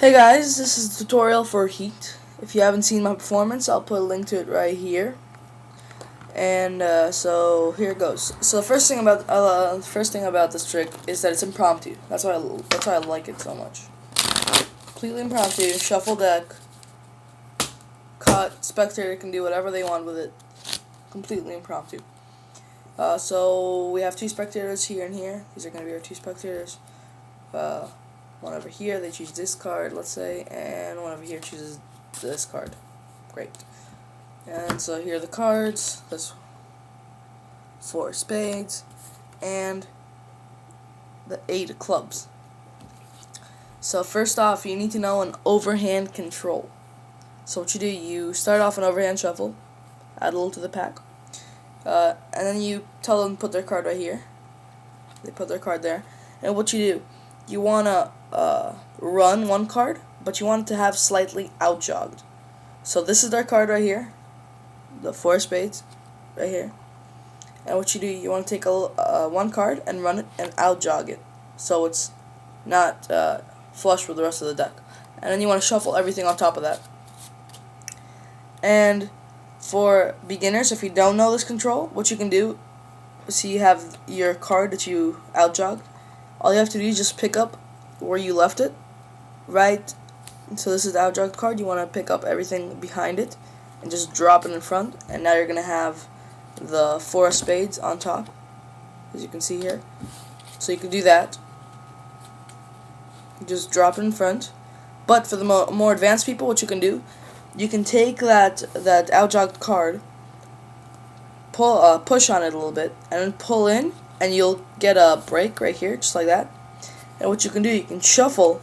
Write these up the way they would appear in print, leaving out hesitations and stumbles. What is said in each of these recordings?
Hey guys, this is a tutorial for Heat. If you haven't seen my performance, I'll put a link to it right here. And so here it goes. So the first thing about this trick is that it's impromptu. That's why I like it so much. Completely impromptu. Shuffle deck. Cut. Spectator can do whatever they want with it. Completely impromptu. So we have two spectators here and here. These are going to be our two spectators. One over here, they choose this card, let's say, and one over here chooses this card. Great. And so here are the cards. There's 4 spades and the 8 of clubs. So first off, you need to know an overhand control. So what you do, you start off an overhand shuffle, add a little to the pack, and then you tell them to put their card right here. They put their card there, and what you do, you want to run one card, but you want it to have slightly outjogged. So this is their card right here, the 4 spades, right here. And what you do, you want to take one card and run it and outjog it, so it's not flush with the rest of the deck. And then you want to shuffle everything on top of that. And for beginners, if you don't know this control, what you can do, so you have your card that you outjogged, all you have to do is just pick up where you left it, right? So this is the outjogged card. You want to pick up everything behind it and just drop it in front, and now you're going to have the 4 of spades on top, as you can see here. So you can do that. You just drop it in front. But for the more advanced people, what you can do, you can take that outjogged card, push on it a little bit, and then pull in, and you'll get a break right here, just like that. And what you can do, you can shuffle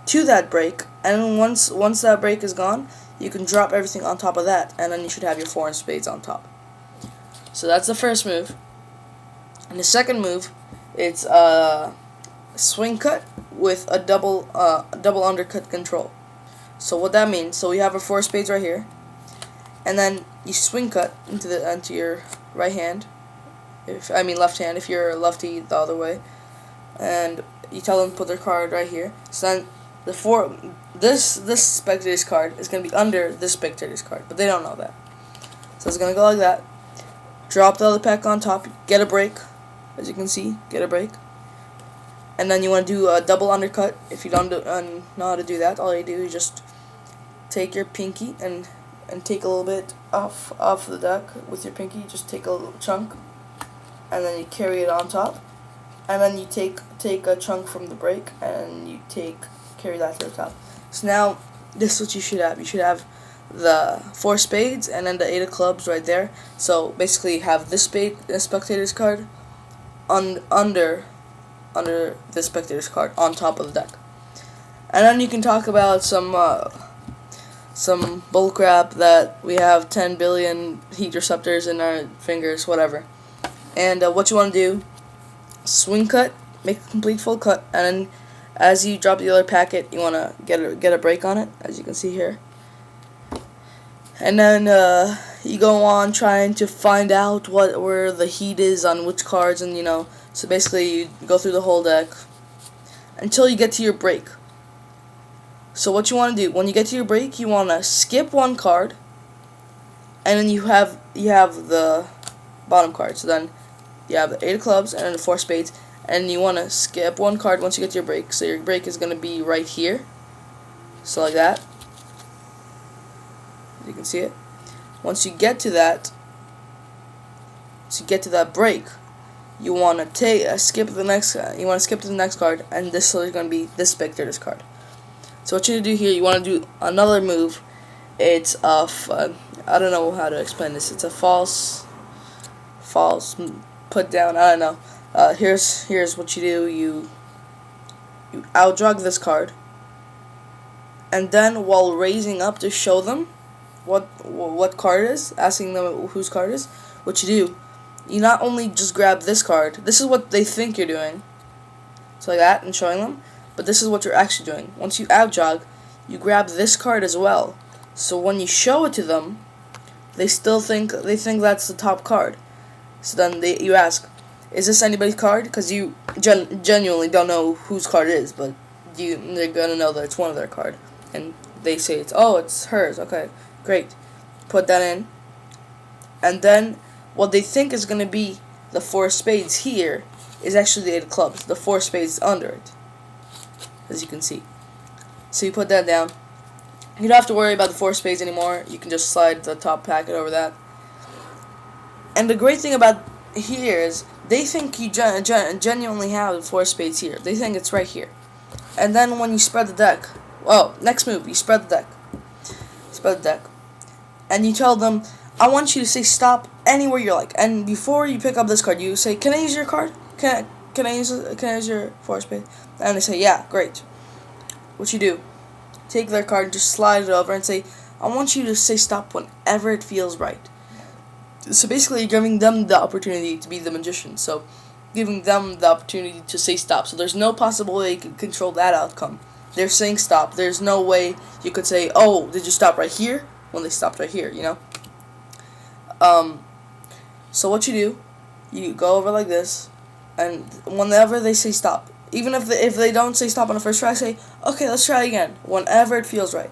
to that break, and then once that break is gone, you can drop everything on top of that, and then you should have your 4 of spades on top. So that's the first move. And the second move, it's a swing cut with a double undercut control. So what that means, so we have our 4 of spades right here, and then you swing cut into your right hand. Left hand, if you're lefty the other way, and you tell them to put their card right here. So then this spectator's card is gonna be under this spectator's card, but they don't know that. So it's gonna go like that. Drop the other pack on top, get a break, as you can see, get a break, and then you want to do a double undercut. If you don't know how to do that, all you do is just take your pinky and take a little bit off the deck with your pinky. Just take a little chunk, and then you carry it on top, and then you take a chunk from the break, and you carry that to the top. So now this is what you should have. You should have the 4 spades and then the 8 of clubs right there. So basically you have this spectator's card under this spectator's card on top of the deck. And then you can talk about some bullcrap that we have 10 billion heat receptors in our fingers, whatever. And what you want to do, swing cut, make a complete full cut, and then as you drop the other packet, you want to get a break on it, as you can see here. And then you go on trying to find out where the heat is on which cards, and so basically you go through the whole deck until you get to your break. So what you want to do, when you get to your break, you want to skip one card, and then you have the bottom card. So then you have the 8 of clubs and then the 4 of spades, and you want to skip one card once you get to your break. So your break is going to be right here, so like that. You can see it. Once you get to that, break, you want to skip the next. You want to skip to the next card, and this is going to be this spectator's card. So what you need to do here, you want to do another move. It's I don't know how to explain this. It's a false put down. I don't know. Here's what you do. You outjog this card, and then while raising up to show them what card it is, asking them whose card it is, what you do, you not only just grab this card. This is what they think you're doing, so like that, and showing them, but this is what you're actually doing. Once you outjog, you grab this card as well. So when you show it to them, they think that's the top card. So then you ask, is this anybody's card? Because you genuinely don't know whose card it is, but they're gonna know that it's one of their card, and they say it's hers. Okay, great. Put that in, and then what they think is gonna be the 4 of spades here is actually the 8 of clubs. The 4 of spades is under it, as you can see. So you put that down. You don't have to worry about the 4 of spades anymore. You can just slide the top packet over that. And the great thing about here is they think you genuinely have the 4 of spades here. They think it's right here. And then when you spread the deck, well, next move, you spread the deck. Spread the deck. And you tell them, I want you to say stop anywhere you like. And before you pick up this card, you say, can I use your card? Can I use your 4 of spades? And they say, yeah, great. What you do, take their card and just slide it over and say, I want you to say stop whenever it feels right. So basically you're giving them the opportunity to be the magician. So giving them the opportunity to say stop. So there's no possible way you can control that outcome. They're saying stop. There's no way you could say, oh, did you stop right here? When they stopped right here, you know? So what you do, you go over like this, and whenever they say stop, even if they don't say stop on the first try, say, okay, let's try again, whenever it feels right.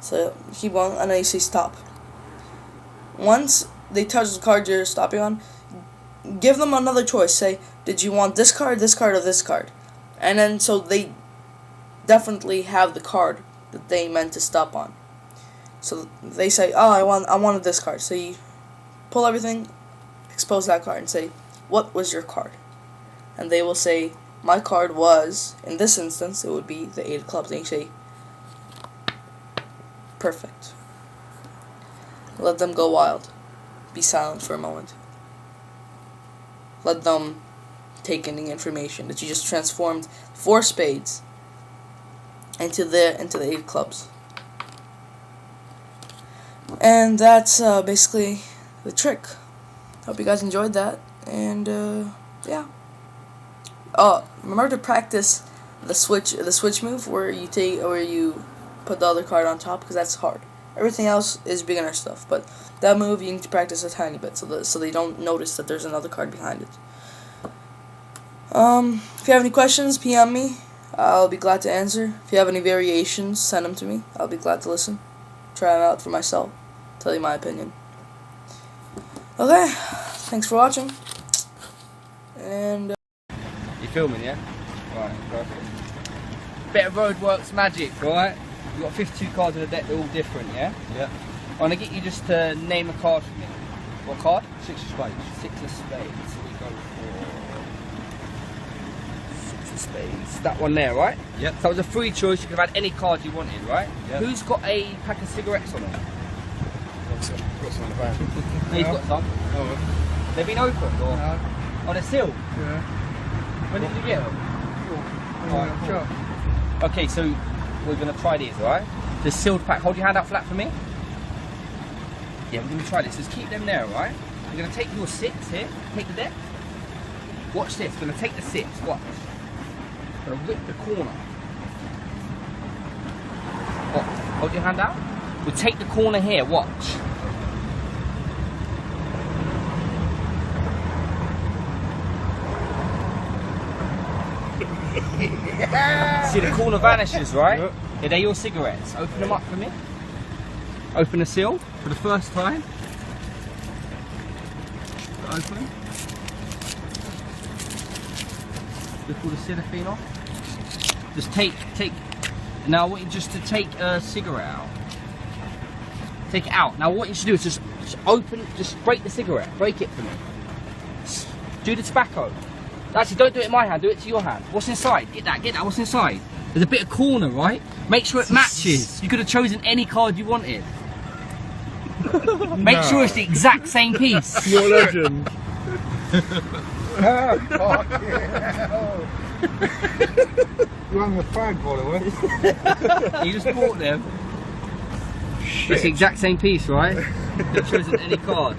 So keep going, and then you say stop. Once they touch the card you're stopping on, give them another choice. Say, did you want this card, or this card? And then so they definitely have the card that they meant to stop on. So they say, oh, I wanted this card. So you pull everything, expose that card, and say, what was your card? And they will say, my card was, in this instance, it would be the 8 of clubs. And you say, perfect. Let them go wild. Be silent for a moment. Let them take in the information that you just transformed 4 spades into the 8 of clubs. And that's basically the trick. Hope you guys enjoyed that. And yeah. Oh, remember to practice the switch move where you put the other card on top, because that's hard. Everything else is beginner stuff, but that move you need to practice a tiny bit so they don't notice that there's another card behind it. If you have any questions, PM me. I'll be glad to answer. If you have any variations, send them to me. I'll be glad to listen. Try them out for myself. Tell you my opinion. Okay, thanks for watching. And you filming, yeah? Right, perfect. Bit of Roadworks magic, right? You've got 52 cards in the deck, they're all different, yeah? Yeah. I'm gonna get you just to name a card for me. What card? 6 of spades. 6 of spades. So we go for 6 of spades. That one there, right? Yep. So that was a free choice. You could have had any card you wanted, right? Yep. Who's got a pack of cigarettes on them? Got some in the van. He's got some. Oh. They've been opened, or? No. Oh, they're sealed? Yeah. When did you get them? Right, sure. Okay, so we're going to try these, right? The sealed pack. Hold your hand out flat for me. Yeah, we're going to try this. Just keep them there, right? We're going to take your 6 here. Take the deck. Watch this. We're going to take the 6. Watch. We're going to rip the corner. Watch. Hold your hand out. We'll take the corner here. Watch. See, the corner vanishes, right? Yep. Yeah, they're your cigarettes. Open them up for me. Open the seal for the first time. Open. Just pull the cellophane off. Just take. Now I want you just to take a cigarette out. Take it out. Now what you should do is just open, just break the cigarette. Break it for me. Do the tobacco. Actually, don't do it in my hand, do it to your hand. What's inside? Get that, what's inside? There's a bit of corner, right? Make sure it matches. You could have chosen any card you wanted. Make sure it's the exact same piece. You're a legend. You having a fag, by the way? You just bought them. Shit. It's the exact same piece, right? You could have chosen any card.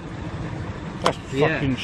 That's fucking shit.